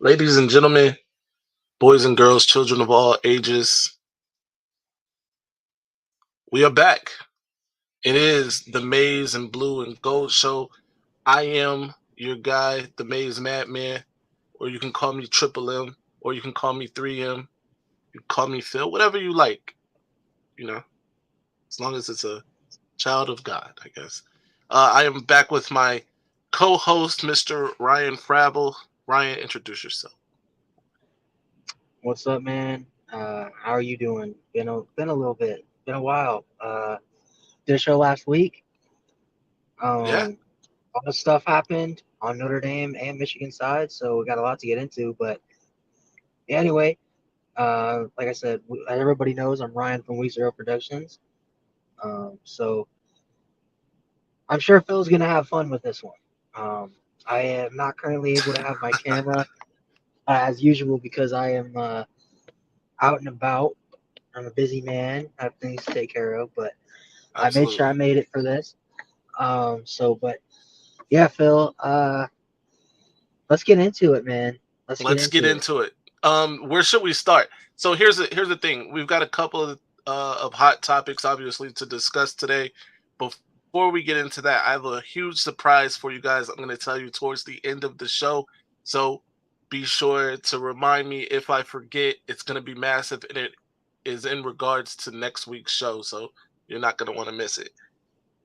Ladies and gentlemen, boys and girls, children of all ages, we are back. It is the Maize and Blue and Gold show. I am your guy, the Maize Madman, or you can call me Triple M, or you can call me 3M. You can call me Phil, whatever you like, you know, as long as it's a child of God, I guess. I am back with my co-host, Mr. Ryan Frabble. Ryan, introduce yourself. What's up, man? How are you doing? Been a little bit, been a while. Did a show last week. Yeah, All the stuff happened on Notre Dame and Michigan side, so we got a lot to get into. But yeah, anyway, like I said, as everybody knows, I'm Ryan from Week Zero Productions. So I'm sure Phil's gonna have fun with this one. I am not currently able to have my camera as usual because I am out and about. I'm a busy man. I have things to take care of, but I made sure I absolutely. made it for this. But yeah, Phil, let's get into it, man. Let's get Let's get into it. into it. Where should we start? So here's the thing. We've got a couple of hot topics, obviously, to discuss today. Before we get into that, I have a huge surprise for you guys. I'm going to tell you towards the end of the show. So be sure to remind me if I forget. It's going to be massive, and it is in regards to next week's show. So you're not going to want to miss it.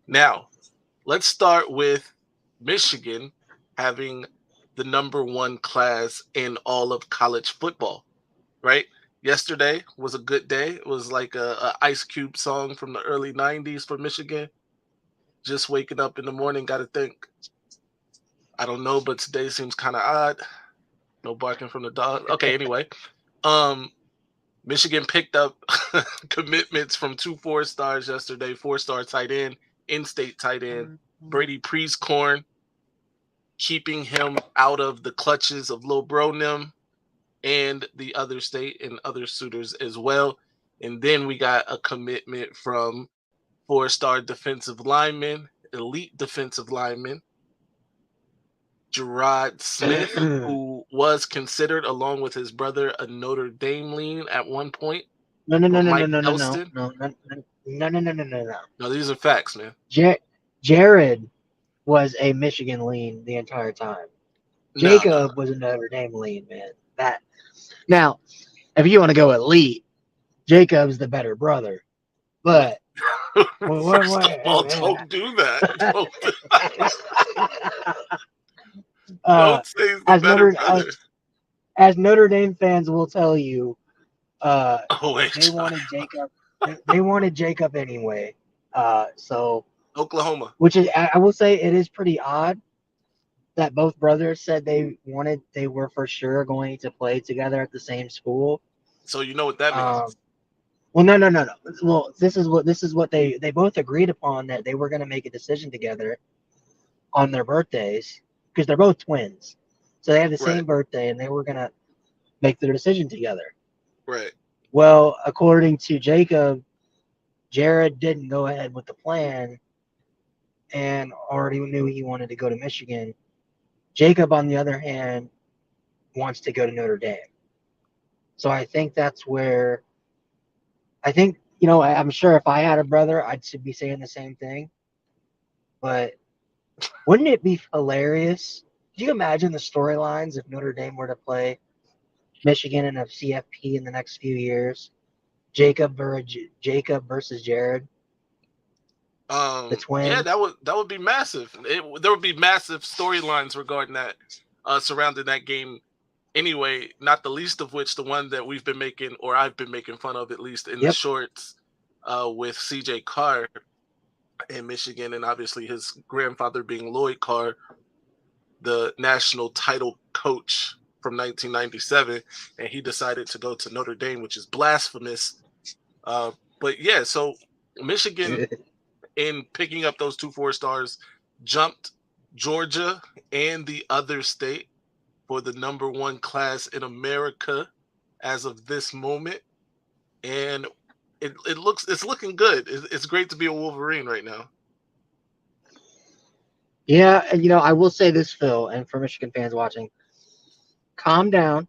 Now, let's start with Michigan having the number one class in all of college football, right? Yesterday was a good day. It was like a Ice Cube song from the early 90s for Michigan. Just waking up in the morning, got to think, I don't know, but today seems kind of odd. No barking from the dog. Okay, anyway. Um, Michigan picked up commitments from two four-stars yesterday, four-star tight end, in-state tight end, Brady Prieskorn, keeping him out of the clutches of Lil Bro Nim and the other state and other suitors as well. And then we got a commitment from four-star defensive lineman, elite defensive lineman, Jerod Smith, no, who was considered, along with his brother, a Notre Dame lean at one point no, no, from no, no, Mike no, no, no, Elston. no, no, no, no, no, no, no, no. No, these are facts, man. Jerod was a Michigan lean the entire time. No, no, Jacob was a Notre Dame lean, man. That now, if you want to go elite, Jacob's the better brother. no. But First of all, what, don't do that. Don't, uh, don't say he's the as better Notre brother. as Notre Dame fans will tell you, uh, Oh, wait, they wanted Jacob. They wanted Jacob anyway. So Oklahoma. which is I will say it is pretty odd that both brothers said they were for sure going to play together at the same school. So you know what that Um, means. well, no. Well, this is what they both agreed upon that they were going to make a decision together on their birthdays because they're both twins, so they have the Right, same birthday and they were going to make their decision together. right. Well, according to Jacob, Jerod didn't go ahead with the plan and already knew he wanted to go to Michigan. Jacob, on the other hand, wants to go to Notre Dame. So I think that's where I think, I'm sure if I had a brother, I'd be saying the same thing. But wouldn't it be hilarious? Could you imagine the storylines if Notre Dame were to play Michigan in a CFP in the next few years? Jacob versus Jerod, the Yeah, twins. that would be massive. There would be massive storylines regarding that, surrounding that game. Anyway, not the least of which the one that we've been making, or I've been making fun of at least in the Yep. shorts, with CJ Carr in Michigan, and obviously his grandfather being Lloyd Carr, the national title coach from 1997, and he decided to go to Notre Dame, which is blasphemous. Uh, but yeah, so Michigan, in picking up those two four-stars, jumped Georgia and the other state for the number one class in America as of this moment. And it's looking good. It's great to be a Wolverine right now. Yeah, and I will say this, Phil, and for Michigan fans watching, calm down.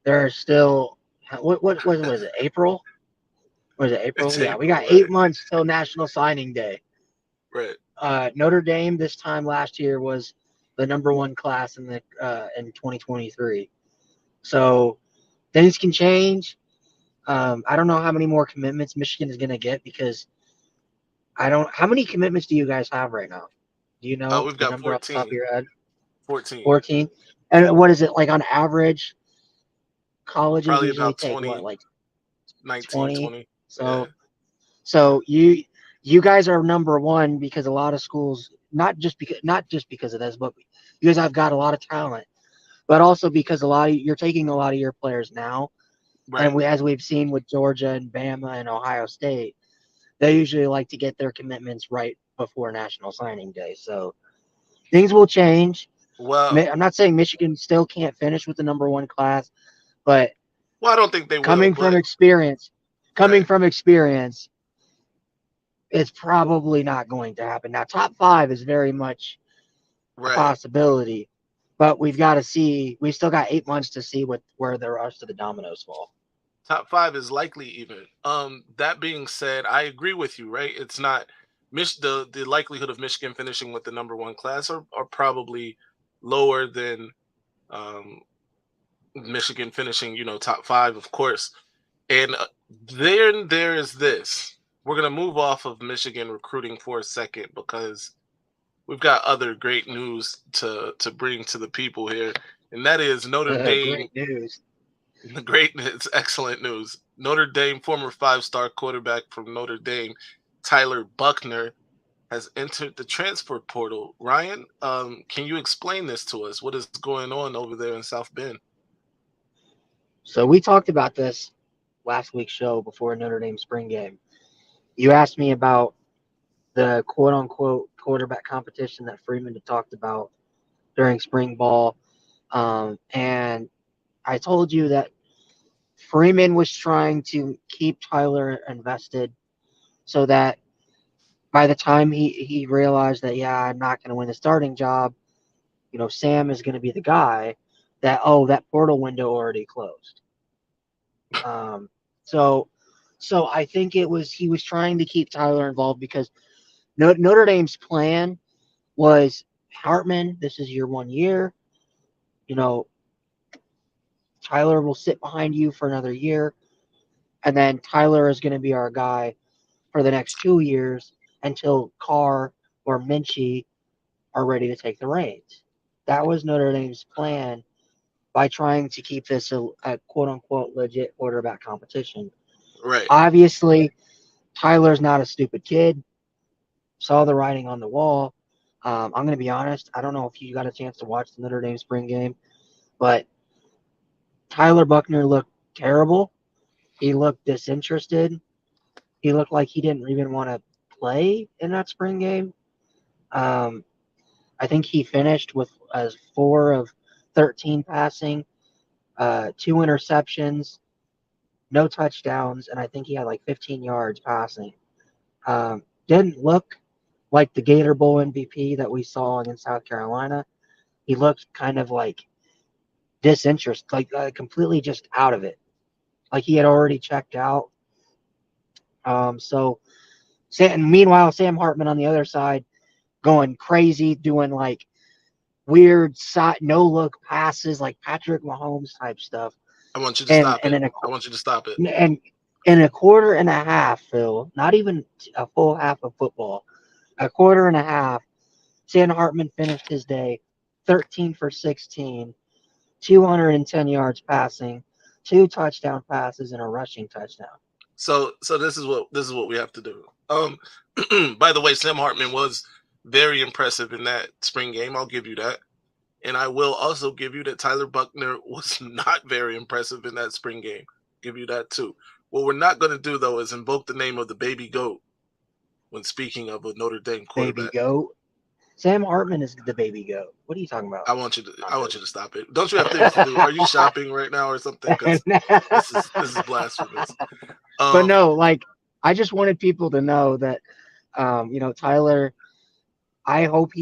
There are still what was it? April? Was it April? It's Yeah, we April, got right? 8 months till National Signing Day. Right. Notre Dame this time last year was the number one class in 2023. So things can change. I don't know how many more commitments Michigan is going to get because I don't. How many commitments do you guys have right now? Do you know We've the got number off the top of 14. your head? 14. 14. And what is it like on average? Colleges Probably usually about take what, 20, like 19, 20? 20. Yeah. So you guys are number one because a lot of schools not just because of this, but you guys have got a lot of talent, but also because you're taking a lot of your players now, Right. and as we've seen with Georgia and Bama and Ohio State, they usually like to get their commitments right before National Signing Day. So things will change. Well, I'm not saying Michigan still can't finish with the number one class, but I don't think they will, coming from but experience, coming right. from experience, it's probably not going to happen. Now, top five is very much a Right. possibility, but we've got to see. We still got 8 months to see where the rest of the dominoes fall. Top 5 is likely even. That being said, I agree with you, right? It's not the likelihood of Michigan finishing with the number one class are probably lower than um Michigan finishing, top 5, of course. And then there is this. We're going to move off of Michigan recruiting for a second because we've got other great news to bring to the people here, and that is Notre Dame. Great news. The great, it's excellent news. Notre Dame former five-star quarterback from Notre Dame, Tyler Buckner, has entered the transfer portal. Ryan, can you explain this to us? What is going on over there in South Bend? So we talked about this last week's show before Notre Dame spring game. You asked me about the quote unquote quarterback competition that Freeman had talked about during spring ball. And I told you that Freeman was trying to keep Tyler invested so that by the time he realized that, yeah, I'm not going to win the starting job, Sam is going to be the guy that portal window already closed. Um, so, so I think he was trying to keep Tyler involved because Notre Dame's plan was Hartman, this is your 1 year. You know, Tyler will sit behind you for another year, and then Tyler is going to be our guy for the next 2 years until Carr or Minchie are ready to take the reins. That was Notre Dame's plan by trying to keep this a quote unquote legit quarterback competition. Right. Obviously, Tyler's not a stupid kid. Saw the writing on the wall. I'm going to be honest. I don't know if you got a chance to watch the Notre Dame spring game, but Tyler Buckner looked terrible. He looked disinterested. He looked like he didn't even want to play in that spring game. Um, I think he finished with 4 of 13 passing, 2 interceptions, no touchdowns, and I think he had like 15 yards passing. Didn't look like the Gator Bowl MVP that we saw against South Carolina. He looked kind of like disinterested, like completely just out of it. Like he had already checked out. And meanwhile, Sam Hartman on the other side going crazy, doing like weird no look passes, like Patrick Mahomes type stuff. I want you to And stop and it. in a I want you to stop it. and in a quarter and a half, Phil, not even a full half of football, a quarter and a half, Sam Hartman finished his day 13 for 16, 210 yards passing, 2 touchdown passes, and a rushing touchdown. So this is what we have to do. By the way, Sam Hartman was very impressive in that spring game. I'll give you that. And I will also give you that Tyler Buckner was not very impressive in that spring game. Give you that too. What we're not going to do though is invoke the name of the baby goat when speaking of a Notre Dame Baby quarterback. goat. Sam Hartman is the baby goat. What are you talking about? I want you to stop it. Don't you have things to do? Are you shopping right now or something? Because this is blasphemous. But Um, no, like I just wanted people to know that Tyler, I hope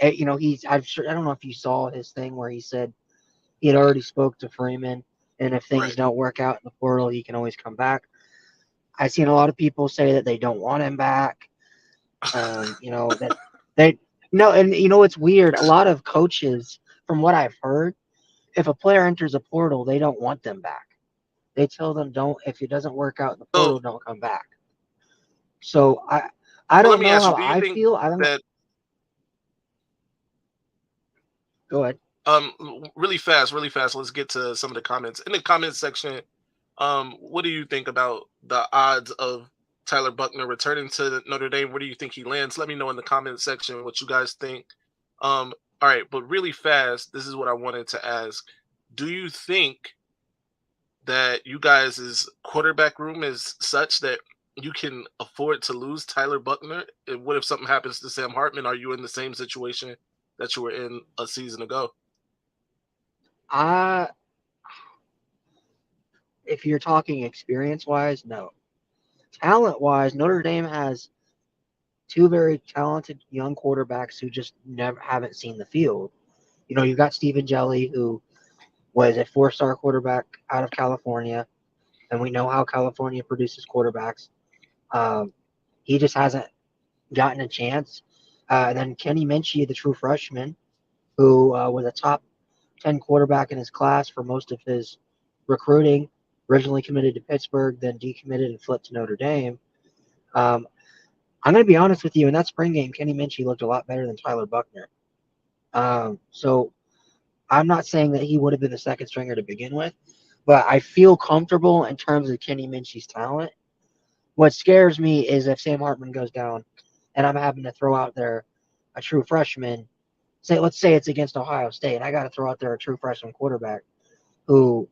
You know, I'm sure, I don't know if you saw his thing where he said he had already spoke to Freeman, and if things Right. don't work out in the portal, he can always come back. I've seen a lot of people say that they don't want him back. You know, that they no, and you know it's weird. A lot of coaches, from what I've heard, if a player enters a portal, they don't want them back. They tell them don't if it doesn't work out in the So, portal, don't come back. So I but let don't me know ask you: how do you I think feel. I don't know. that Go ahead. really fast? Let's get to some of the comments in the comments section. What do you think about the odds of Tyler Buckner returning to Notre Dame? Where do you think he lands? Let me know in the comment section what you guys think. All right, but really fast, this is what I wanted to ask. Do you think that you guys' quarterback room is such that you can afford to lose Tyler Buckner? And what if something happens to Sam Hartman? Are you in the same situation that you were in a season ago? I If you're talking experience wise, no. Talent wise, Notre Dame has two very talented young quarterbacks who just never haven't seen the field. You know, you've got Stephen Jelly, who was a 4-star quarterback out of California, and we know how California produces quarterbacks. Um, he just hasn't gotten a chance. And then Kenny Minchie, the true freshman, who was a top 10 quarterback in his class for most of his recruiting, originally committed to Pittsburgh, then decommitted and flipped to Notre Dame. Um, I'm going to be honest with you. In that spring game, Kenny Minchie looked a lot better than Tyler Buckner. So I'm not saying that he would have been the second stringer to begin with, but I feel comfortable in terms of Kenny Minchie's talent. What scares me is if Sam Hartman goes down and I'm having to throw out there a true freshman. Let's say it's against Ohio State, and I got to throw out there a true freshman quarterback who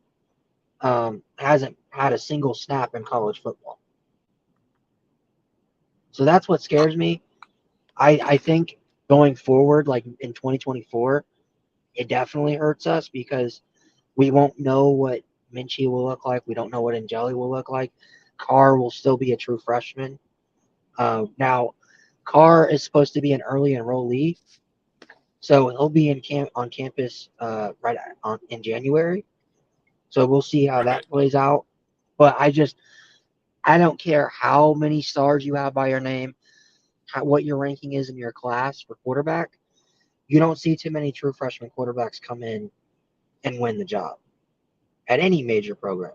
hasn't had a single snap in college football. So that's what scares me. I think going forward, like in 2024, it definitely hurts us because we won't know what Minchie will look like. We don't know what Angeli will look like. Carr will still be a true freshman. Now, Carr is supposed to be an early enrollee, so he'll be on campus in January. So we'll see how Right. that plays out. But I don't care how many stars you have by your name, what your ranking is in your class for quarterback. You don't see too many true freshman quarterbacks come in and win the job at any major program.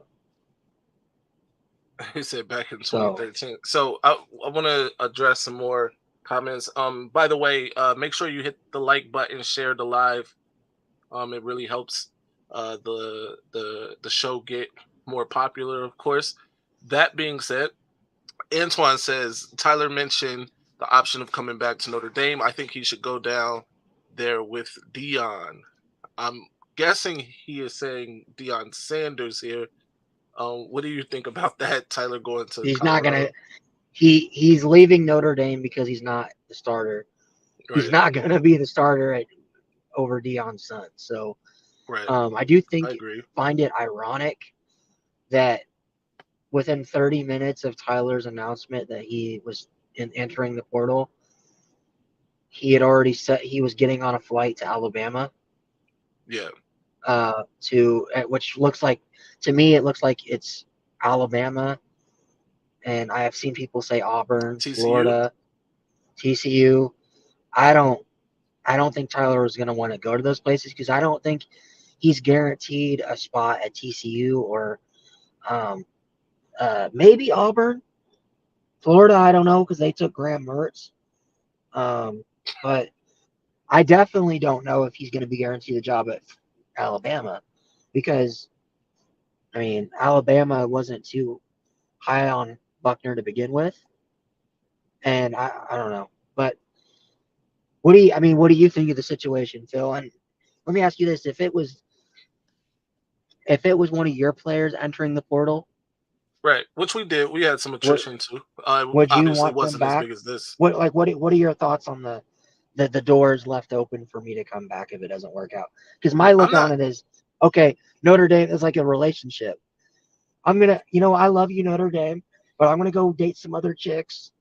He said back in So 2013. So I want to address some more comments. By the way, make sure you hit the like button, share the live. It really helps the show get more popular, of course. That being said, Antoine says Tyler mentioned the option of coming back to Notre Dame. I think he should go down there with Deion. I'm guessing he is saying Deion Sanders here. What do you think about that? Tyler going to he's not gonna. Colorado, He's leaving Notre Dame because he's not the starter. He's right? not gonna be the starter over Deion's son. So Right. I do I think agree. find it ironic that within 30 minutes of Tyler's announcement that he was entering the portal, he had already said he was getting on a flight to Alabama. Yeah. Which looks like to me it looks like it's Alabama, and I have seen people say Auburn, TCU. Florida, TCU. I don't I don't think Tyler is going to want to go to those places because I don't think he's guaranteed a spot at TCU or um, maybe Auburn, Florida. I don't know because they took Graham Mertz. But I definitely don't know if he's going to be guaranteed a job at Alabama because I mean Alabama wasn't too high on Buckner to begin with, and I don't know. But what do you think of the situation, Phil? And let me ask you this: if it was one of your players entering the portal, Right. Which we did. We had some would attrition too. would you Obviously want them wasn't as back? big as this. What are your thoughts on the doors left open for me to come back if it doesn't work out? Because my I'm look on not. it is okay. Notre Dame is like a relationship. I love you, Notre Dame, but I'm gonna go date some other chicks,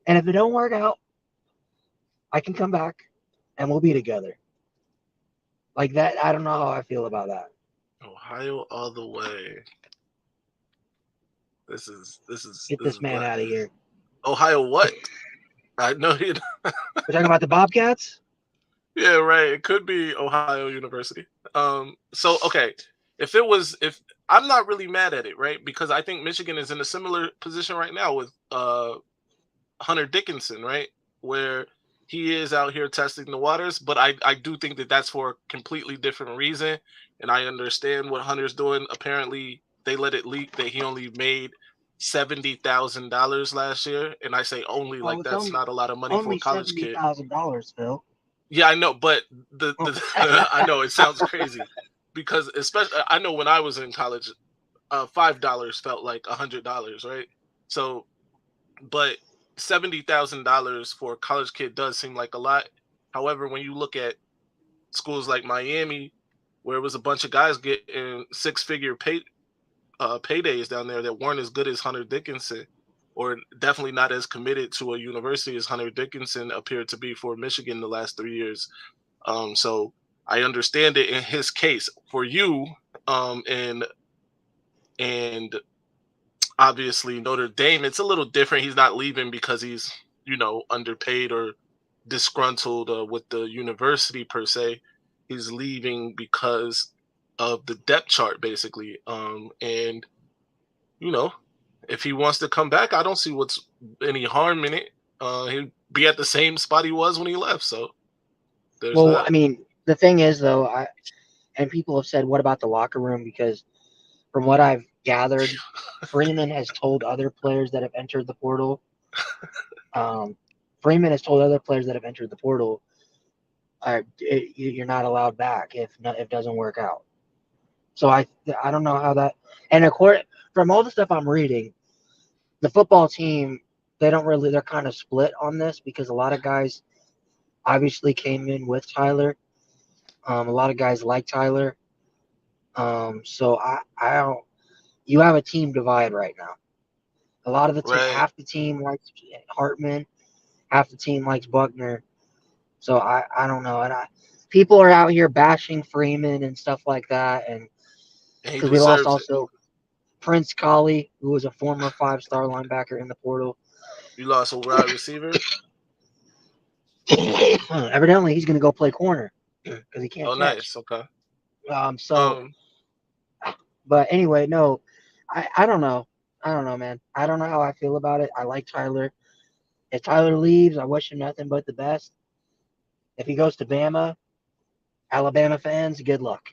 and if it don't work out, I can come back. and we'll be together. Like that, I don't know how I feel about that. Ohio all the way. This Get is this man black. out of here. Ohio what? I know you. We're talking about the Bobcats. Yeah, right. It could be Ohio University. So okay, if I'm not really mad at it, right? Because I think Michigan is in a similar position right now with Hunter Dickinson, right? Where he is out here testing the waters, but I do think that that's for a completely different reason, and I understand what Hunter's doing. Apparently, they let it leak that he only made $70,000 last year, and I say only Oh, like it's that's not a lot of money for a only college seventy kid. thousand dollars, Phil. Yeah, I know, but Oh. the I know it sounds crazy because especially I know when I was in college, $5 felt like $100, right? So, but $70,000 for a college kid does seem like a lot. However, when you look at schools like Miami, where it was a bunch of guys getting six-figure paydays down there that weren't as good as Hunter Dickinson, or definitely not as committed to a university as Hunter Dickinson appeared to be for Michigan the last 3 years. So I understand it in his case. For you, and obviously Notre Dame, it's a little different. He's not leaving because he's underpaid or disgruntled with the university per se. He's leaving because of the depth chart, basically. And you know, if he wants to come back, I don't see what's any harm in it. He'd be at the same spot he was when he left. So there's Well, that. I mean, the thing is, though, and people have said, what about the locker room? Because from what I've gathered, Freeman has told other players that have entered the portal. Um, Freeman has told other players that have entered the portal, you're not allowed back if it doesn't work out. So I don't know how that. And from all the stuff I'm reading, the football team, they're kind of split on this because a lot of guys obviously came in with Tyler. A lot of guys like Tyler. So I don't. You have a team divide right now. A lot of the team, Right. half the team likes Hartman, half the team likes Buckner. So I don't know, and people are out here bashing Freeman and stuff like that, and And he because we lost deserves it. also Prince Colley, who was a former 5-star linebacker in the portal. You lost a wide receiver. Evidently, he's going to go play corner because he can't Oh, catch. nice. Okay. So, Um, but anyway, no, I don't know. I don't know, man. I don't know how I feel about it. I like Tyler. If Tyler leaves, I wish him nothing but the best. If he goes to Bama, Alabama fans, good luck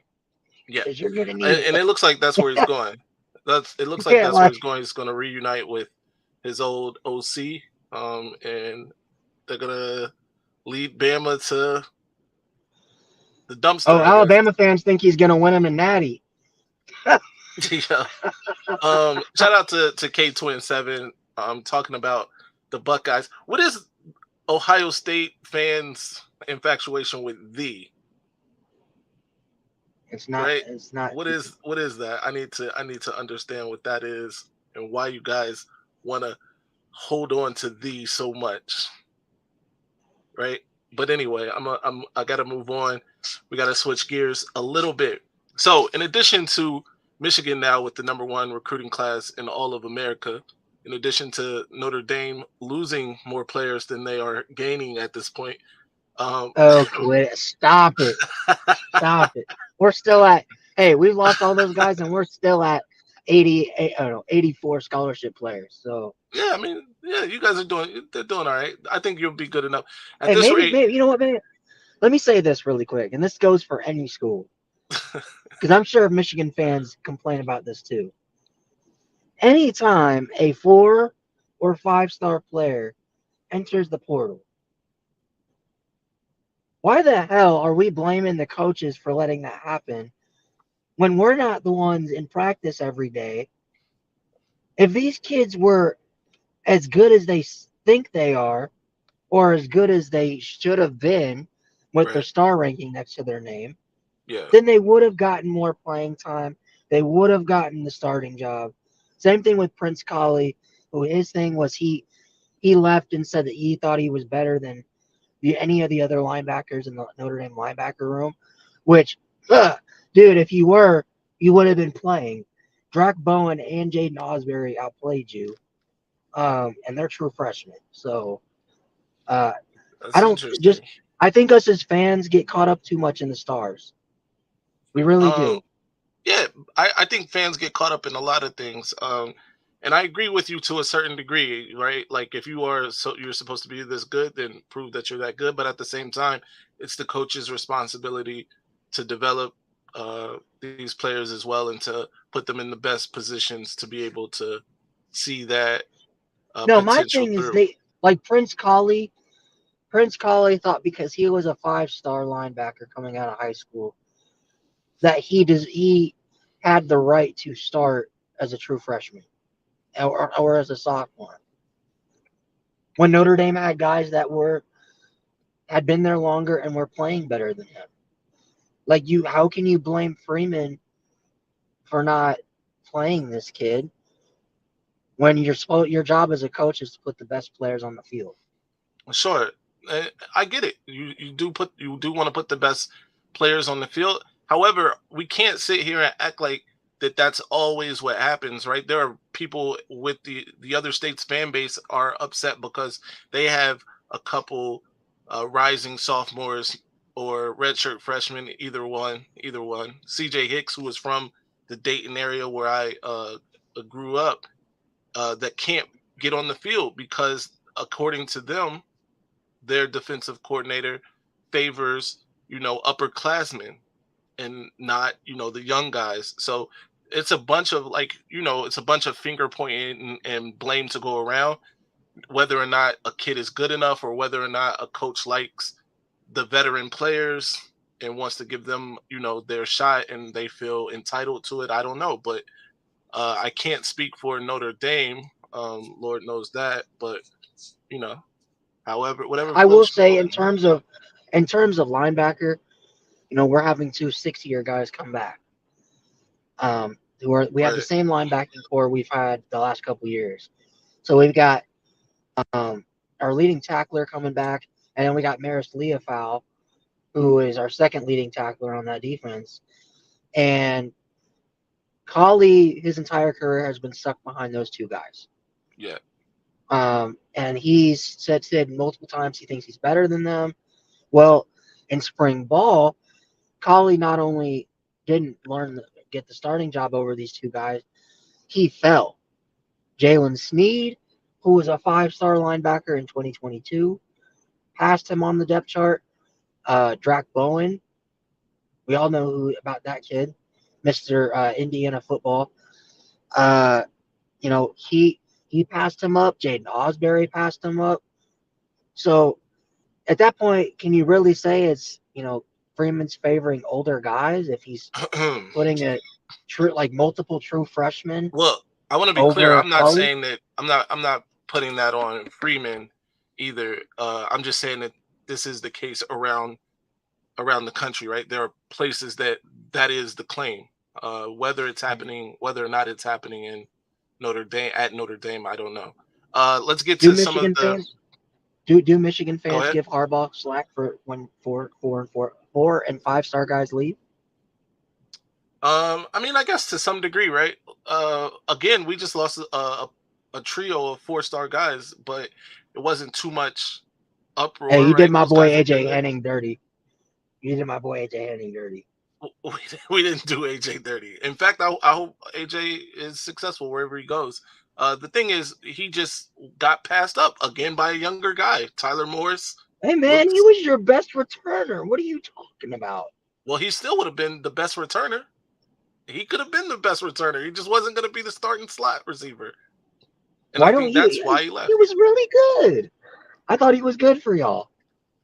yeah, because you're going to need and it. it looks like that's where he's going. It looks like Yeah, that's where like he's going. He's going to reunite with his old OC, and they're gonna lead Bama to the dumpster, I guess. Alabama fans think he's going to win him a natty. Yeah. Shout out to K27. Talking about the Buckeyes. What is Ohio State fans' infatuation with the It's not. right? It's not. What is that? I need to understand what that is and why you guys want to hold on to the so much, right? But anyway, I got to move on. We got to switch gears a little bit. So, in addition to Michigan now with the number one recruiting class in all of America, in addition to Notre Dame losing more players than they are gaining at this point, um, Oh, quit! Stop it! Stop it! We're still at. Hey, we've lost all those guys, and we're still at 88. I don't know, 84 scholarship players. So yeah, I mean, yeah, you guys are they're doing all right. I think you'll be good enough at hey, this maybe, rate. maybe you know what, man? Let me say this really quick, and this goes for any school because I'm sure Michigan fans complain about this too. Anytime a 4 or 5-star player enters the portal, why the hell are we blaming the coaches for letting that happen when we're not the ones in practice every day? If these kids were as good as they think they are, or as good as they should have been with their Right. star ranking next to their name, Yeah. then they would have gotten more playing time. They would have gotten the starting job. Same thing with Prince Colley, who his thing was he left and said that he thought he was better than any of the other linebackers in the Notre Dame linebacker room, which, dude, if you were, you would have been playing. Drac Bowen and Jaden Osbury outplayed you, and they're true freshmen. So I That's don't just. interesting. I think us as fans get caught up too much in the stars. We really Um, do. yeah, I think fans get caught up in a lot of things. And I agree with you to a certain degree, right? Like if you are you're supposed to be this good, then prove that you're that good. But at the same time, it's the coach's responsibility to develop these players as well and to put them in the best positions to be able to see that No, my potential thing is through. they like Prince Colley. Prince Colley thought because he was a 5-star linebacker coming out of high school that he had the right to start as a true freshman or as a sophomore. When Notre Dame had guys that had been there longer and were playing better than him. Like how can you blame Freeman for not playing this kid when your job as a coach is to put the best players on the field? Sure, I get it. You do want to put the best players on the field. However, we can't sit here and act like that's always what happens, right? There are people with the other state's fan base are upset because they have a couple rising sophomores or redshirt freshmen, either one. CJ Hicks, who is from the Dayton area where I grew up, that can't get on the field because, according to them, their defensive coordinator favors, upperclassmen and not, the young guys. So it's a bunch of it's a bunch of finger pointing and blame to go around, whether or not a kid is good enough or whether or not a coach likes the veteran players and wants to give them, their shot and they feel entitled to it. I don't know, but I can't speak for Notre Dame. Lord knows that, but you know, however, whatever I will floats your say boat. in terms of linebacker, we're having 2 60-year guys come back. We have the Right. same linebacking core we've had the last couple years. So we've got our leading tackler coming back, and then we got Maris Leofau, who is our second leading tackler on that defense. And Colley, his entire career has been stuck behind those two guys. Yeah. And he's said multiple times he thinks he's better than them. Well, in spring ball, Colley not only didn't get the starting job over these two guys, he fell. Jalen Sneed, who was a 5-star linebacker in 2022, passed him on the depth chart. Drac Bowen, we all know about that kid, Mr. Indiana football. He passed him up. Jaden Osbury passed him up. So at that point, can you really say it's Freeman's favoring older guys if he's putting multiple true freshmen Well, I want to be clear. over I'm not Colley? saying that I'm not putting that on Freeman either. I'm just saying that this is the case around the country, right? There are places that is the claim. Whether it's happening, whether or not it's happening in Notre Dame, I don't know. Let's get Do to some of Michigan the. fans do Michigan Go fans ahead. give Harbaugh slack for when 4 and 5-star guys leave? I mean, I guess to some degree, right? Again, we just lost a trio of 4-star guys, but it wasn't too much Hey, uproar, you did right? my Those boy guys have been AJ there. Henning dirty. You did my boy AJ Henning dirty. We didn't do AJ dirty. In fact, I hope AJ is successful wherever he goes. The thing is, he just got passed up again by a younger guy, Tyler Morris. Hey man, he Looks was your best returner. What are you talking about? well. He still would have been the best returner. He could have been the best returner. He just wasn't going to be the starting slot receiver, and I Why don't think you? that's why he He left. was really good. I thought he was good for y'all.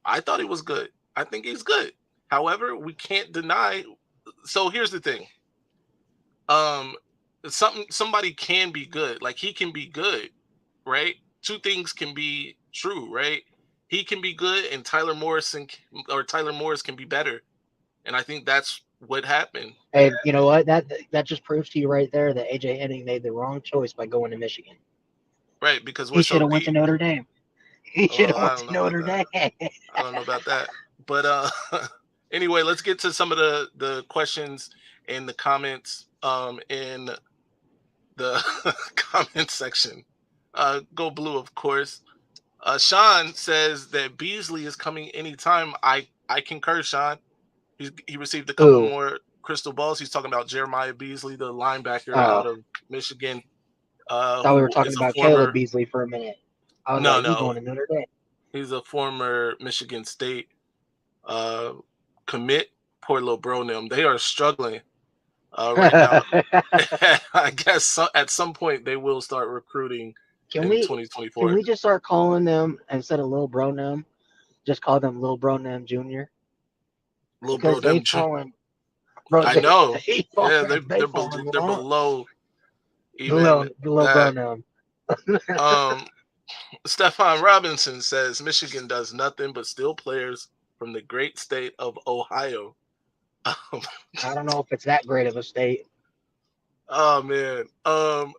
I thought he was good. I think he's good. However, we can't deny. So here's the thing. Um, somebody can be good. Like he can be good, right? Two things can be true, right? He can be good, and Tyler Morris can be better, and I think that's what happened, Hey, you know what? That just proves to you right there that AJ Henning made the wrong choice by going to Michigan. right? Because we're He should so have went to deep. Notre Dame. He should have I went don't to know about Notre that. Dame. I don't know about that. But anyway, let's get to some of the questions and the comments in the comment section. Go blue, of course. Sean says that Beasley is coming anytime. I concur, Sean. He received a couple Who? more crystal balls. He's talking about Jeremiah Beasley, the linebacker Oh, out of Michigan, thought we were who talking is a about Caleb former Beasley for a minute. I was no like, he no going to Notre Dame. he's a former Michigan State uh, commit. Poor little bro, them they are struggling right now. I guess at some point they will start recruiting can in we can 2024. we just start calling them instead of Lil Bro Num, just call them Lil Bro Num Jr. Little bro, because they them. falling, bro. I know. They Yeah, falling, they falling they're low. below The even little Bro that. Num. Um, Stefan Robinson says Michigan does nothing but steal players from the great state of Ohio. I don't know if it's that great of a state. Oh man.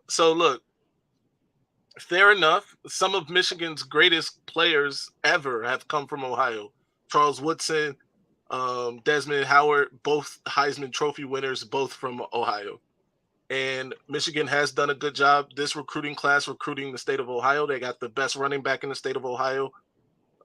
So look, fair enough. Some of Michigan's greatest players ever have come from Ohio. Charles Woodson, Desmond Howard, both Heisman Trophy winners, both from Ohio. And Michigan has done a good job this recruiting class, recruiting the state of Ohio. They got the best running back in the state of Ohio.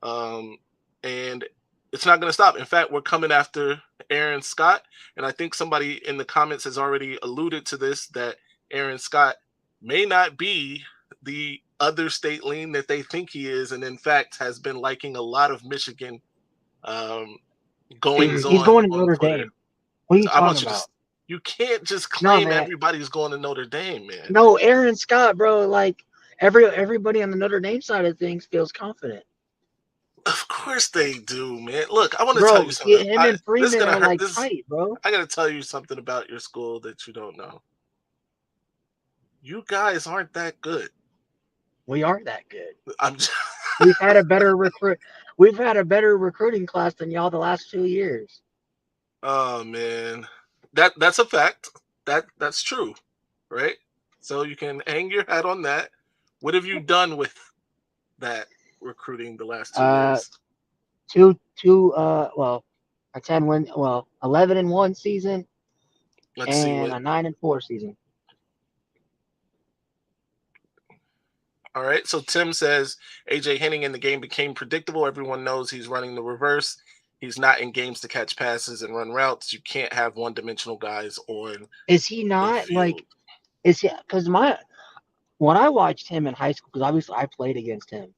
And it's not going to stop. In fact, we're coming after Aaron Scott. And I think somebody in the comments has already alluded to this, that Aaron Scott may not be the other state lean that they think he is. And in fact, has been liking a lot of Michigan goings He's going to on Notre Twitter. Dame. What are you So I want talking you to, about? you can't just No, claim man. everybody's going to Notre Dame, man. No, Aaron Scott, bro. Like everybody on the Notre Dame side of things feels confident. Of course they do, man. Look, I want to tell Bro, you something. him and This is Freeman gonna are hurt. like tight, bro. I gotta tell you something about your school that you don't know. You guys aren't that good. We are that good. I'm just, We've had a better recruit. We've had a better recruiting class than y'all the last 2 years. oh man, that's a fact. That's true, right? So you can hang your hat on that. What have you done with that recruiting the last 2 years? Well, a 11-1 season Let's see and what. a 9-4 season. All right. So Tim says AJ Henning in the game became predictable. Everyone knows he's running the reverse. He's not in games to catch passes and run routes. You can't have one-dimensional guys on Is he the not field. like? Is he? Because when I watched him in high school, because obviously I played against him.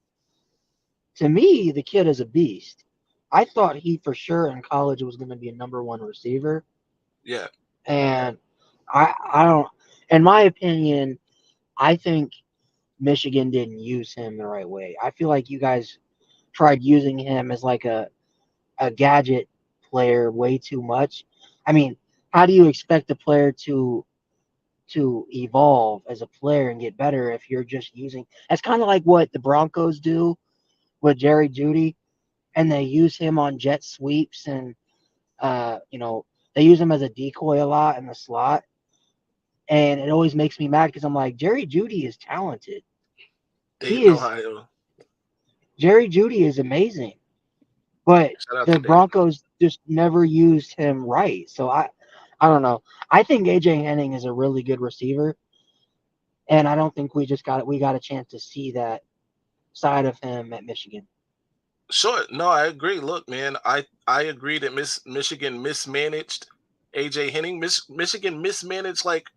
To me, the kid is a beast. I thought he for sure in college was going to be a #1 receiver. Yeah. And I don't, in my opinion, I think Michigan didn't use him the right way. I feel like you guys tried using him as like a gadget player way too much. I mean, how do you expect a player to evolve as a player and get better if you're just using? That's kind of like what the Broncos do with Jerry Jeudy, and they use him on jet sweeps and they use him as a decoy a lot in the slot. And it always makes me mad because I'm like, Jerry Jeudy is talented. Dayton, Ohio. Jerry Jeudy is amazing. But Shout out the to Dayton. Broncos just never used him right. So I don't know. I think AJ Henning is a really good receiver. And I don't think we got a chance to see that side of him at Michigan. Sure. No, I agree. Look, man, I agree that Michigan mismanaged AJ Henning. Michigan mismanaged like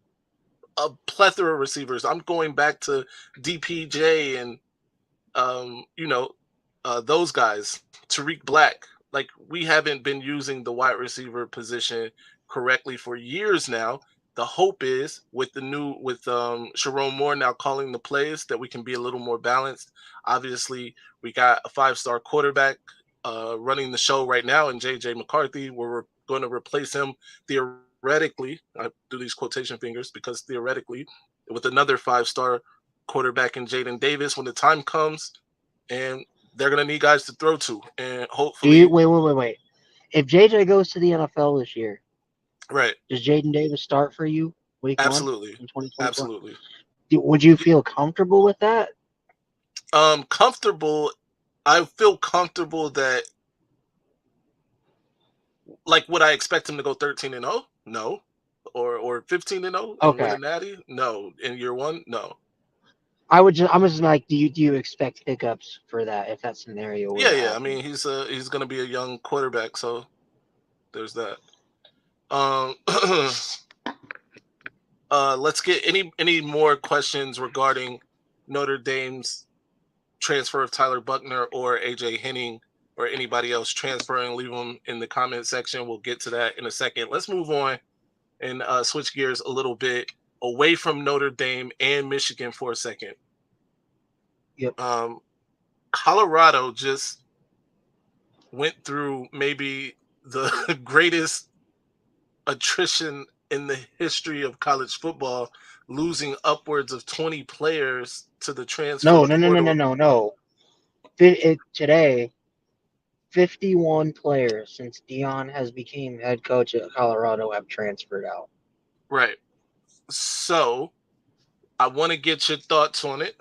a plethora of receivers. I'm going back to DPJ and those guys, Tariq Black. Like we haven't been using the wide receiver position correctly for years now. The hope is with Sharon Moore now calling the plays that we can be a little more balanced. Obviously, we got a 5-star quarterback running the show right now in JJ McCarthy. We're going to replace him theoretically. I do these quotation fingers because theoretically, with another 5-star quarterback in Jaden Davis when the time comes, and they're going to need guys to throw to, and hopefully. Wait. If JJ goes to the NFL this year, Right. does Jaden Davis start for you week 1 Absolutely. in 2024? Absolutely. Would you feel comfortable with that? Comfortable I feel comfortable that, like, would I expect him to go 13-0? No. Or 15-0 and win Okay. a natty? No. In year one? No. I'm just like, do you expect hiccups for that if that scenario were Yeah, to yeah. I happen? mean, he's gonna be a young quarterback, so there's that. Um, let's get any more questions regarding Notre Dame's transfer of Tyler Buckner or AJ Henning or anybody else transferring. Leave them in the comment section. We'll get to that in a second. Let's move on and switch gears a little bit away from Notre Dame and Michigan for a second. Yep. Colorado just went through maybe the greatest attrition in the history of college football, losing upwards of 20 players to the transfer No, no, no, no, no, portal. no, no. Today, 51 players since Deion has became head coach at Colorado have transferred out. Right. So I want to get your thoughts on it.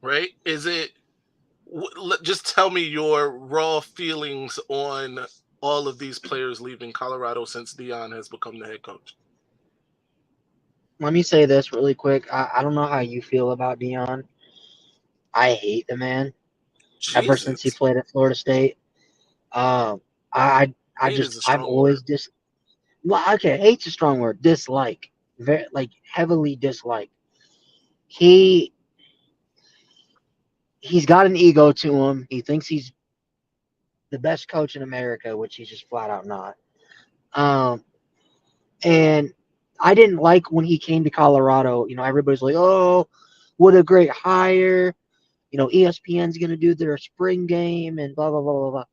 Right? Is it just tell me your raw feelings on all of these players leaving Colorado since Deion has become the head coach? Let me say this really quick. I don't know how you feel about Deion. I hate the man ever since he Jesus. played at Florida State. Um, I Hate just is a I've strong word. always well, okay, hate's a strong word. Dislike, very like heavily dislike. He he's got an ego to him. He thinks he's the best coach in America, which he's just flat out not. Um, and I didn't like when he came to Colorado. Everybody's like, "Oh, what a great hire." ESPN's going to do their spring game and blah blah blah blah blah.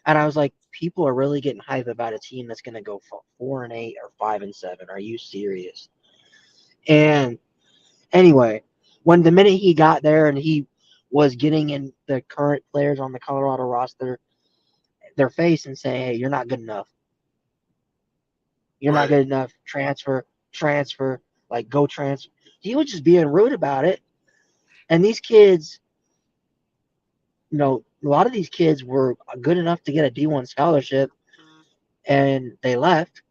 And I was like, people are really getting hype about a team that's going to go 4-8 or 5-7. Are you serious? And anyway, when the minute he got there and he was getting in the current players on the Colorado roster their face and saying, "Hey, you're not good enough. You're not Right. good enough. Transfer, like go transfer." He was just being rude about it. And these kids, a lot of these kids were good enough to get a D1 scholarship, and they left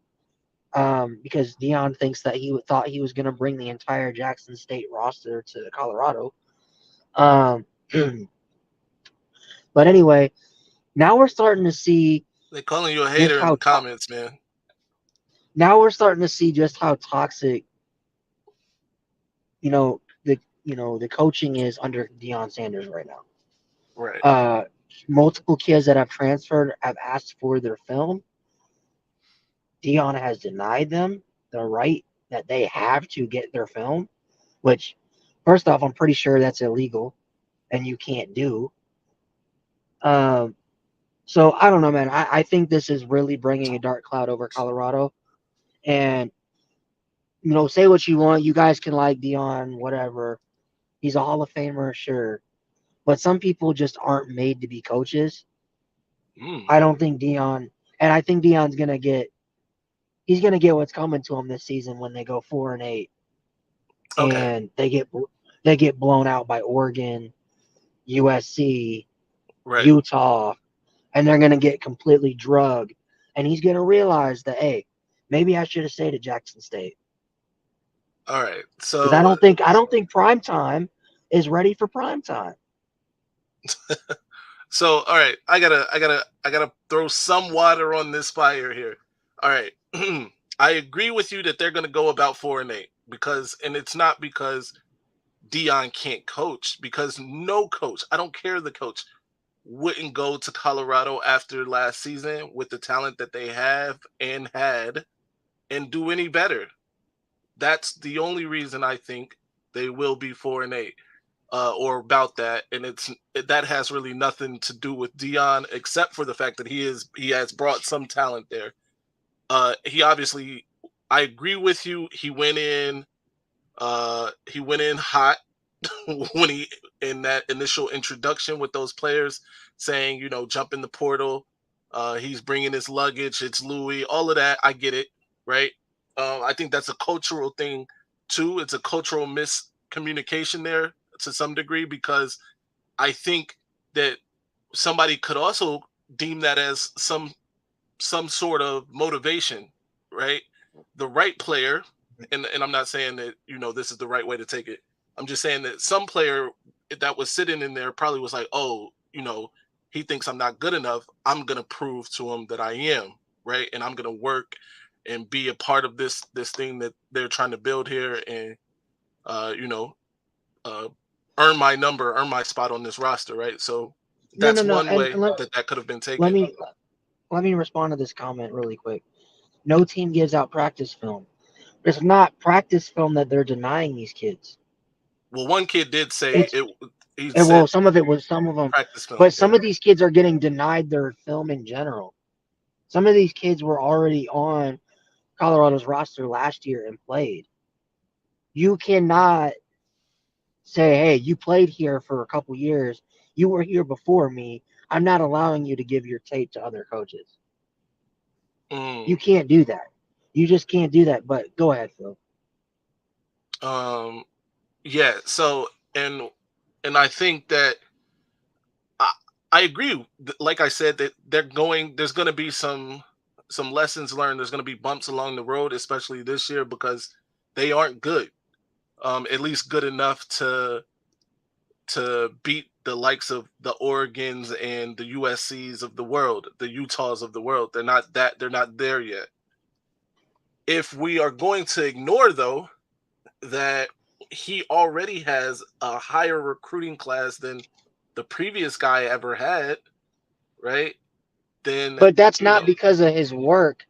because Deion thinks that he thought he was going to bring the entire Jackson State roster to Colorado. Um, but anyway, now we're starting to see They calling you a just hater in the comments, man. just how toxic the coaching is under Deion Sanders right now. Right. Uh, Multiple kids that have transferred have asked for their film. Deion has denied them the right that they have to get their film, which, first off, I'm pretty sure that's illegal and you can't do. Um, so I don't know, man. I think this is really bringing a dark cloud over Colorado. And, say what you want. You guys can like Deion, whatever. He's a Hall of Famer, sure. But some people just aren't made to be coaches. Mm. I don't think Deion, and I think Deion's he's gonna get what's coming to him this season when they go 4-8 Okay. and they get blown out by Oregon, USC, Right. Utah, and they're gonna get completely drugged. And he's gonna realize that, hey, maybe I should have stayed at Jackson State All right. because I So don't think prime time is ready for prime time. all right. I gotta throw some water on this fire here. All right. I agree with you that they're gonna go about 4-8 because, and it's not because Deion can't coach, because no coach, I don't care the coach, wouldn't go to Colorado after last season with the talent that they have and had and do any better. That's the only reason I think they will be 4-8, or about that. And that has really nothing to do with Deion, except for the fact that he has brought some talent there. He obviously, I agree with you. He went in hot when he in that initial introduction with those players, saying, jump in the portal. He's bringing his luggage. It's Louis. All of that. I get it. Right. I think that's a cultural thing too. It's a cultural miscommunication there to some degree, because I think that somebody could also deem that as some sort of motivation, right? The right player, and I'm not saying that this is the right way to take it. I'm just saying that some player that was sitting in there probably was like, oh, he thinks I'm not good enough. I'm gonna prove to him that I am, right? And I'm gonna work and be a part of this thing that they're trying to build here, and uh, you know, uh, earn my number, earn my spot on this roster, right? So No, that's no, no. one And, way and that could have been let taken. me let me respond to this comment really quick. No team gives out practice film. It's not practice film that they're denying these kids. Well, one kid did say It's it. He and well, said some of it was some of them, practice film. but Yeah. some of these kids are getting denied their film in general. Some of these kids were already on Colorado's roster last year and played. You cannot say, "Hey, you played here for a couple years. You were here before me. I'm not allowing you to give your tape to other coaches." You Mm, can't do that. You just can't do that. But go ahead, Phil. um. Yeah. So and I think that I I agree. Like I said, that they're going. There's going to be some lessons learned. There's going to be bumps along the road, especially this year because they aren't good. At least good enough to beat the likes of the Oregons and the USCs of the world, the Utahs of the world. They're not there yet. If we are going to ignore though that he already has a higher recruiting class than the previous guy ever had, right? Then But that's you not know, because of his work.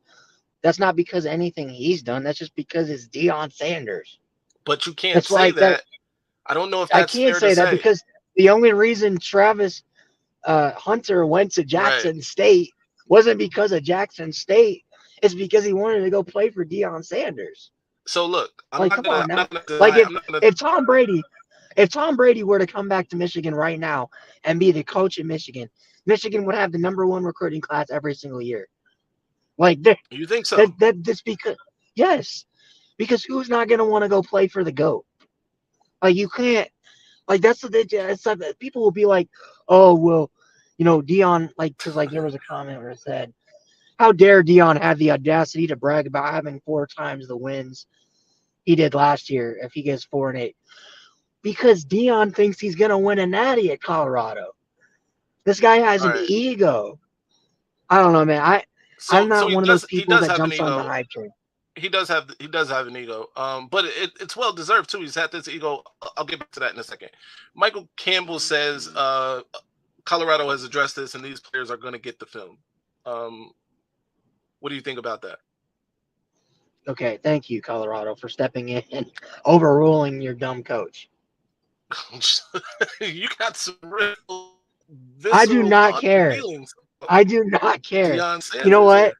That's not because of anything he's done. That's just because it's Deion Sanders. but you can't That's say like that. that. I don't know if I that's can't fair to say that say. because the only reason Travis Hunter went to Right. Jackson State wasn't because of Jackson State. It's because he wanted to go play for Deion Sanders. So look, Like, come on I'm now. not gonna Like deny I'm not gonna if Tom Brady were to come back to Michigan right now and be the coach in Michigan, Michigan would have the number one recruiting class every single year. Like you think so? that's because yes, because who's not gonna want to go play for the GOAT? Like you can't. Like that's the it's not that people will be like, oh well, Deion because like there was a comment where it said, how dare Deion have the audacity to brag about having 4 times the wins he did last year if he gets 4-8? Because Deion thinks he's gonna win a natty at Colorado. This guy has All an right. ego. I don't know, man. I'm So not one of those he people does that have an jumps on the ego. hype train. He does have an ego. But it's well deserved too. He's had this ego. I'll get back to that in a second. Michael Campbell says Colorado has addressed this, and these players are going to get the film. Um, what do you think about that? Okay, thank you, Colorado, for stepping in and overruling your dumb coach. You got some real I do visceral not thoughts and care. feelings about I do not care. Deion You know Sanders what? here.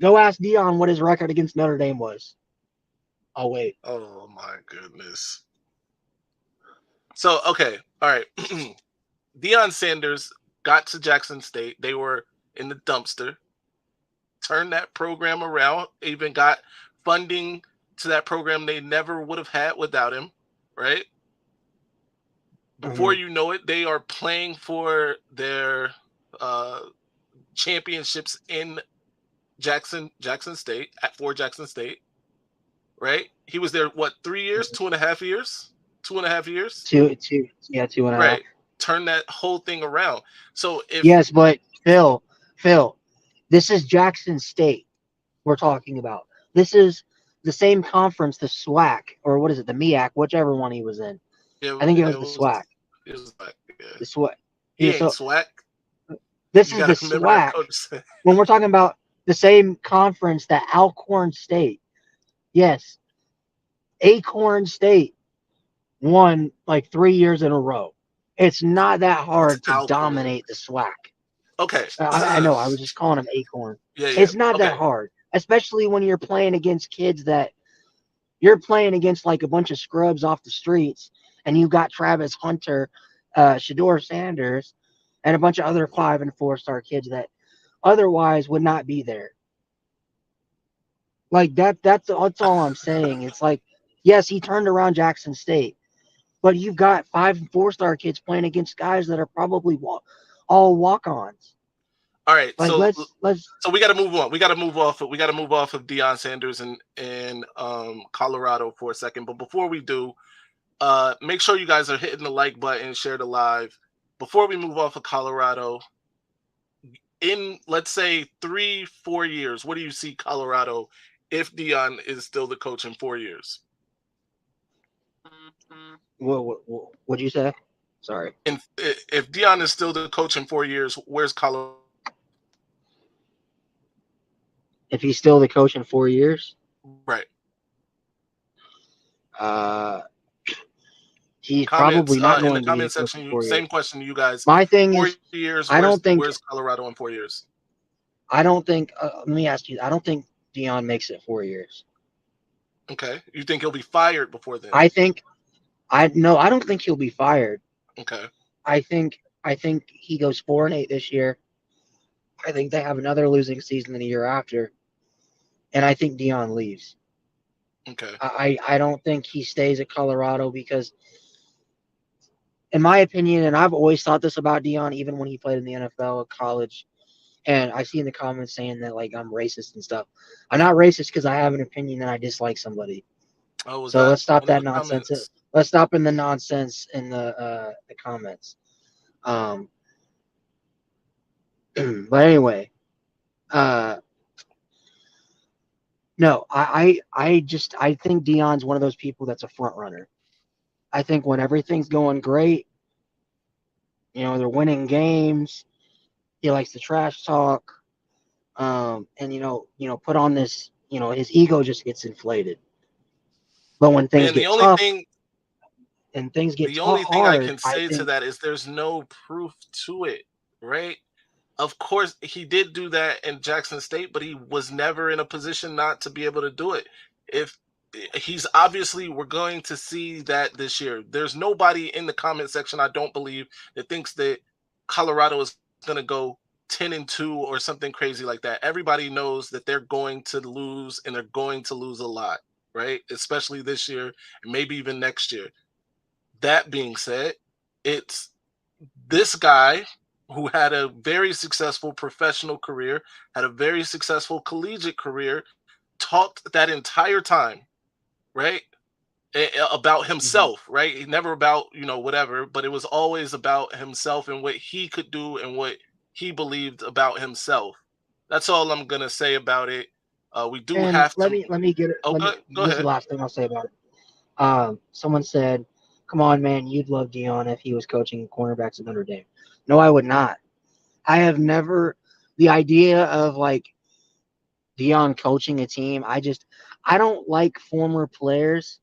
Go ask Deion what his record against Notre Dame was. I'll wait. Oh my goodness. So okay, all right. Deion Sanders got to Jackson State. They were in the dumpster. Turned that program around. Even got funding to that program they never would have had without him. Right. Before Mhm. you know it, they are playing for their uh, championships in Jackson State for Jackson State. Right. He was there what 3 years, 2.5 years, 2.5 years. Yeah, 2.5. Right. Turn that whole thing around. So if Yes, but Phil, this is Jackson State we're talking about. This is the same conference, the SWAC, or what is it, the MEAC, whichever one he was in. I think it was the SWAC. it was like yeah. The SWAC. He Yeah, ain't so swag. this You is the gotta remember that SWAC. coach said. When we're talking about the same conference that Alcorn State, yes, Acorn State won like 3 years in a row. It's not that It's hard to Alcorn. dominate the SWAC. Okay. I know. I was just calling him Acorn. Yeah. It's not that Okay. hard, especially when you're playing against kids that you're playing against like a bunch of scrubs off the streets, and you've got Travis Hunter, Shador Sanders, and a bunch of other 5 and 4 star kids that otherwise would not be there. Like that. That's all I'm saying. It's like, yes, he turned around Jackson State, but you've got 5 and 4-star kids playing against guys that are probably all walk-ons. All right, Like so let's we got to move on. We got to move off. We got to move off of Deion Sanders and Colorado for a second. But before we do, make sure you guys are hitting the like button, share the live. Before we move off of Colorado, in let's say 3-4 years, what do you see Colorado if Deion is still the coach in 4 years? what'd you say? Sorry. And if Deion is still the coach in 4 years, where's Colorado? If he's still the coach in 4 years, Right. He's Comments probably not in the going to be the comment coach in section. 4 Same years. question to you guys. My thing 4 is, years. I don't think. Where's Colorado in 4 years? I don't think. Let me ask you. I don't think Deion makes it 4 years. Okay. You think he'll be fired before then? I think. I don't think he'll be fired. Okay. I think he goes 4-8 this year. I think they have another losing season the year after, and I think Deion leaves. Okay. I don't think he stays at Colorado because, in my opinion, and I've always thought this about Deion, even when he played in the NFL at college, and I see in the comments saying that like I'm racist and stuff. I'm not racist because I have an opinion and I dislike somebody. Oh, was So that let's stop one of that the nonsense. comments? Let's stop in the nonsense in the comments. But anyway, no, I think Deion's one of those people that's a front runner. I think when everything's going great, they're winning games. He likes to trash talk, and put on this. His ego just gets inflated. But when things Man, get tough and things get the only thing I hard, can I say to think. that is there's no proof to it, right? Of course, he did do that in Jackson State, but he was never in a position not to be able to do it. If he's obviously, we're going to see that this year. There's nobody in the comment section, I don't believe, that thinks that Colorado is going to go 10-2 or something crazy like that. Everybody knows that they're going to lose, and they're going to lose a lot, right? Especially this year and maybe even next year. That being said, it's this guy who had a very successful professional career, had a very successful collegiate career, talked that entire time, right? About himself, right? Never about, whatever, but it was always about himself and what he could do and what he believed about himself. That's all I'm going to say about it. We do And have let to. me get it. Oh, go This is the ahead. last thing I'll say about it. Someone said, "Come on, man, you'd love Deion if he was coaching cornerbacks at Notre Dame." No, I would not. I have never. The idea of like Deion coaching a team, I don't like former players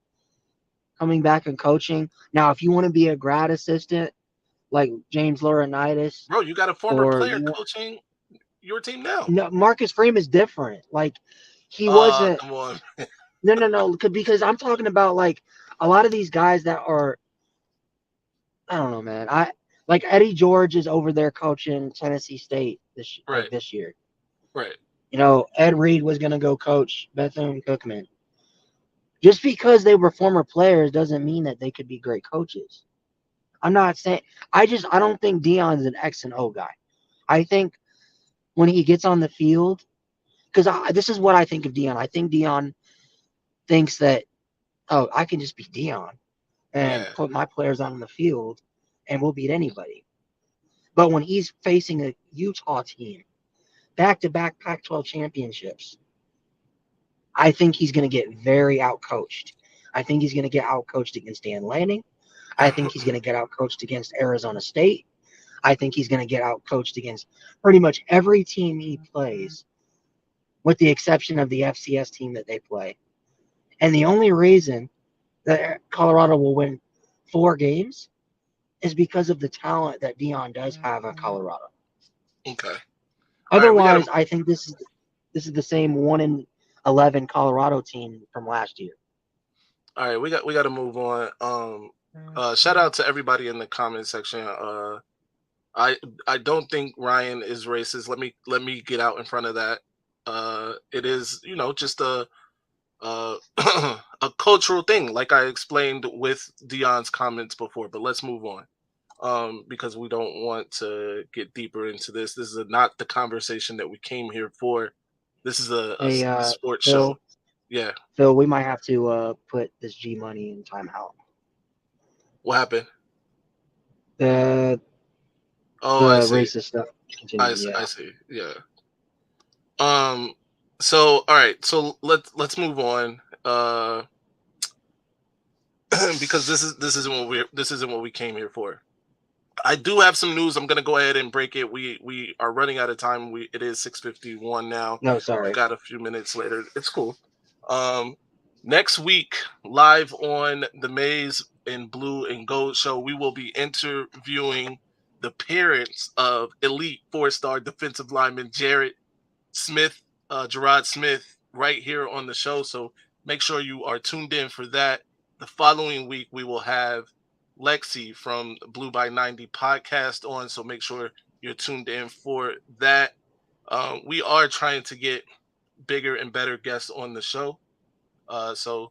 coming back and coaching. Now, if you want to be a grad assistant like James Laurinaitis, Bro, you got a former or player you coaching your team now. no, Marcus Freeman is different. Like he wasn't. Come on. No, because I'm talking about like a lot of these guys that are. I don't know, man. I like Eddie George is over there coaching Tennessee State Right, this year. right. Ed Reed was gonna go coach Bethune-Cookman. Just because they were former players doesn't mean that they could be great coaches. I'm not saying. I don't think Deion's an X and O guy. I think when he gets on the field, because this is what I think of Deion. I think Deion thinks that, oh, I can just be Deion and Yeah. put my players on the field and we'll beat anybody. But when he's facing a Utah team, back-to-back Pac-12 championships, I think he's going to get very outcoached. I think he's going to get outcoached against Dan Lanning. I think he's going to get outcoached against Arizona State. I think he's going to get outcoached against pretty much every team he plays, with the exception of the FCS team that they play. And the only reason that Colorado will win 4 games is because of the talent that Deion does have at Colorado. Okay. All right, Otherwise, I think this is the same 1-11 Colorado team from last year. All right, we got to move on. Shout out to everybody in the comment section. I don't think Ryan is racist. Let me get out in front of that. It is, just a a cultural thing, like I explained with Deion's comments before. But let's move on, because we don't want to get deeper into this. This is not the conversation that we came here for. This is a Hey, sports show. Phil, Yeah. Phil, we might have to put this G Money in timeout. What happened? The Oh, I the see. racist stuff continuing. I Yeah. see. Yeah. So all right. So let's move on. Because this isn't what we came here for. I do have some news. I'm gonna go ahead and break it. We are running out of time. It is 6:51 now. No, We've sorry. got a few minutes later. It's cool. Um, Next week, live on the Maize and Blue and Gold show, we will be interviewing the parents of elite 4-star defensive lineman Jerod Smith, Jerod Smith, right here on the show. So make sure you are tuned in for that. The following week, we will have Lexi from Blue by 90 podcast on. So make sure you're tuned in for that. We are trying to get bigger and better guests on the show. So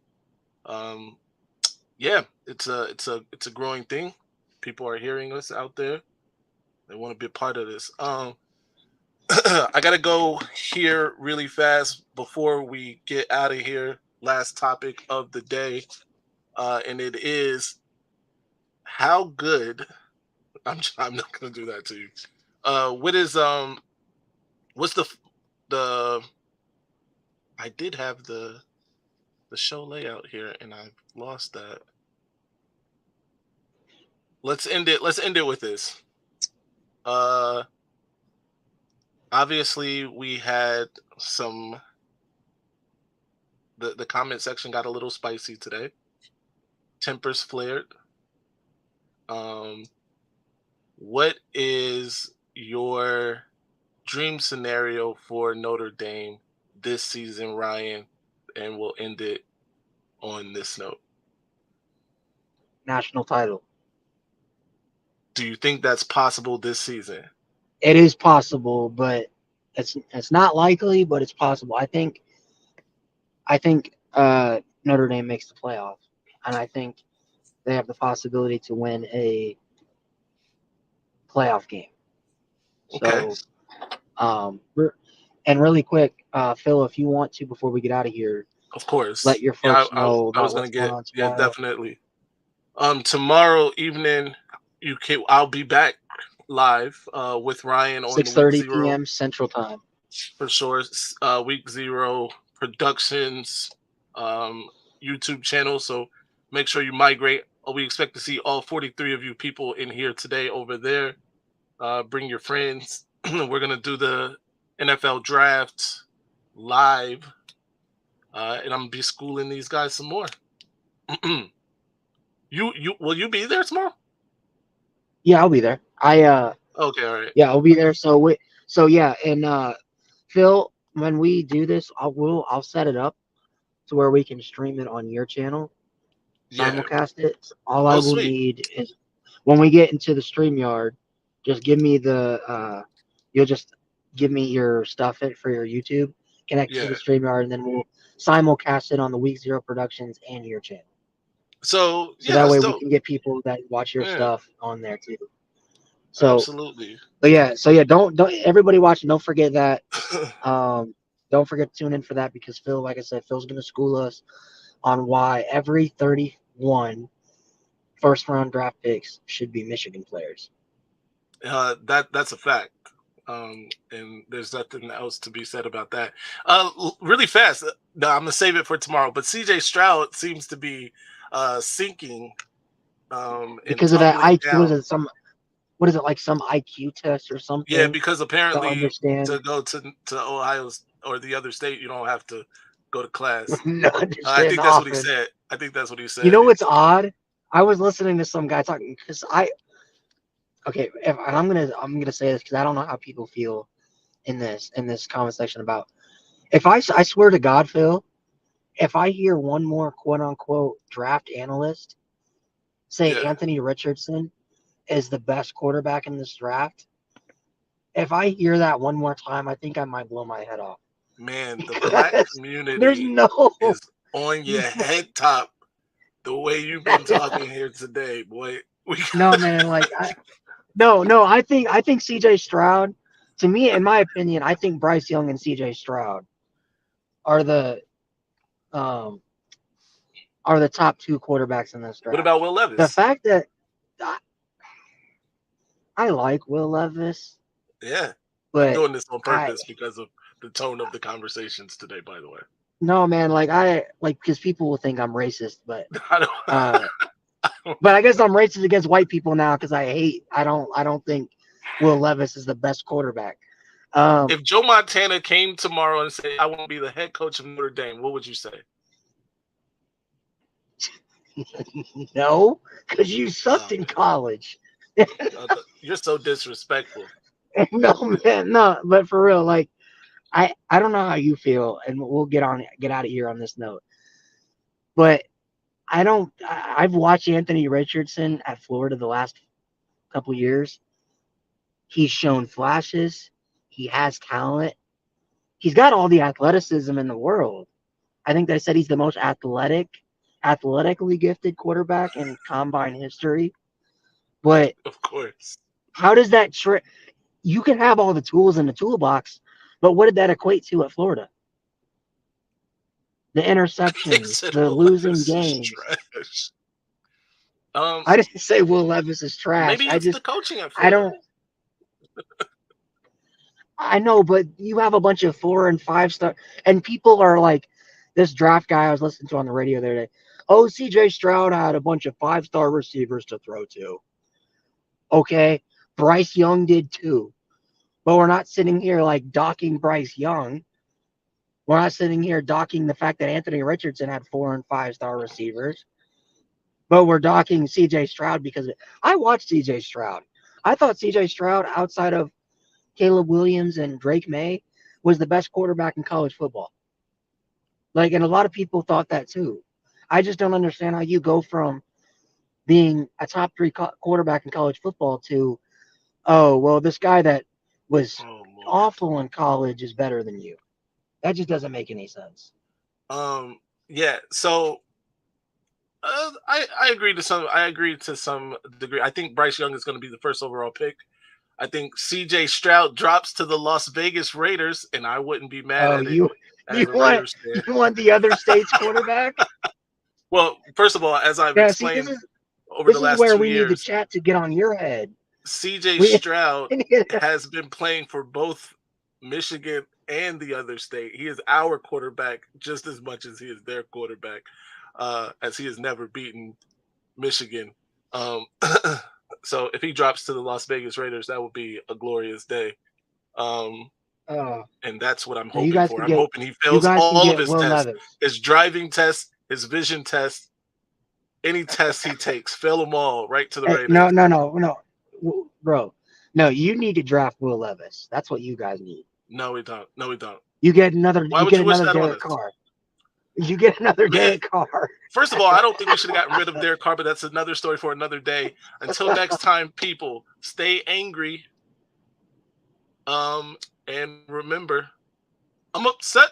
yeah, it's a growing thing. People are hearing us out there. They want to be a part of this. I gotta go here really fast before we get out of here. Last topic of the day, and it is how good. I'm not gonna do that to you. What's the I did have the show layout here and I've lost that. Let's end it with this. Obviously we had some the comment section got a little spicy today. Tempers flared. What is your dream scenario for Notre Dame this season, Ryan? And we'll end it on this note. National title. Do you think that's possible this season? It is possible, but it's not likely, but it's possible. I think Notre Dame makes the playoff, and I think they have the possibility to win a playoff game. Okay. So, and really quick, Phil, if you want to, before we get out of here, Of course. let your folks know I was about gonna what's going on yeah, tomorrow. definitely. Tomorrow evening, I'll be back live with Ryan on the 6:30 p.m. Central Time. For sure. Week 0 Productions YouTube channel. So make sure you migrate. We expect to see all 43 of you people in here today over there. Bring your friends. We're gonna do the NFL draft live, and I'm gonna be schooling these guys some more. You will you be there tomorrow? Yeah, I'll be there. Okay, all right. Yeah, I'll be there. So yeah, and Phil, when we do this, I'll set it up to where we can stream it on your channel, simulcast it. All I will Sweet. need is when we get into the StreamYard, just give me you'll just give me your stuff for your YouTube, connect to the StreamYard, and then we'll simulcast it on the Week 0 Productions and your channel. So that way we can get people that watch your stuff on there too. So absolutely. But yeah, don't everybody watching, don't forget that. Don't forget to tune in for that, because Phil, like I said, Phil's gonna school us on why every 31 first-round draft picks should be Michigan players. That's a fact. And there's nothing else to be said about that. Really fast. No, I'm gonna save it for tomorrow. But CJ Stroud seems to be sinking. Because of that IQ, what is it, like some IQ test or something? Yeah, because apparently to go to Ohio or the other state, you don't have to go to class. I think that's what he said. I think that's what he said. You know what's odd? I was listening to some guy talking, because and I'm gonna say this because I don't know how people feel in this comment section about. If I swear to God, Phil, if I hear one more quote unquote draft analyst say Anthony Richardson is the best quarterback in this draft, if I hear that one more time, I think I might blow my head off. Man, the black community is on your head top the way you've been talking here today, boy. No, man, like I think CJ Stroud, to me, in my opinion, I think Bryce Young and CJ Stroud are the top two quarterbacks in this draft. What about Will Levis? The fact that I like Will Levis. Yeah. But I'm doing this on purpose because of the tone of the conversations today, by the way. No, man, because people will think I'm racist, but I but I guess I'm racist against white people now because I don't think Will Levis is the best quarterback. If Joe Montana came tomorrow and said, I want to be the head coach of Notre Dame, what would you say? No, because you sucked in college. You're so disrespectful. No, man, no, but for real, like, I don't know how you feel, and we'll get out of here on this note. But I've watched Anthony Richardson at Florida the last couple years. He's shown flashes. He has talent. He's got all the athleticism in the world. I think they said he's the most athletically gifted quarterback in combine history. But of course, how does that you can have all the tools in the toolbox, but what did that equate to at Florida? The interceptions, the losing games. I didn't say Will Levis is trash. Maybe it's the coaching at Florida. I don't. I know, but you have a bunch of 4 and 5 star, and people are like, this draft guy I was listening to on the radio the other day. Oh, CJ Stroud had a bunch of 5-star receivers to throw to. Okay, Bryce Young did too, but we're not sitting here like docking Bryce Young. We're not sitting here docking the fact that Anthony Richardson had 4 and 5-star receivers, but we're docking CJ Stroud because I watched CJ Stroud. I thought CJ Stroud, outside of Caleb Williams and Drake May, was the best quarterback in college football. Like, and a lot of people thought that too. I just don't understand how you go from being a top 3 quarterback in college football to, oh, well, this guy that was awful in college is better than you. That just doesn't make any sense. Yeah. So I agree to some. I agree to some degree. I think Bryce Young is going to be the first overall pick. I think CJ Stroud drops to the Las Vegas Raiders, and I wouldn't be mad at it. You want the other state's quarterback? Well, first of all, as I've explained over the last 2 years, where we need the chat to get on your head. CJ Stroud has been playing for both Michigan and the other state. He is our quarterback just as much as he is their quarterback, as he has never beaten Michigan. So if he drops to the Las Vegas Raiders, that would be a glorious day. And that's what I'm hoping for. I'm hoping he fails all of his tests, his driving test, his vision test, any test he takes, fail them all right to the Raiders. No, bro. No, you need to draft Will Levis. That's what you guys need. No, we don't. You get another. Why would you wish that on us? Carr. You get another Derek Carr. First of all, I don't think we should have gotten rid of Derek Carr, but that's another story for another day. Until next time, people, stay angry. And remember, I'm upset.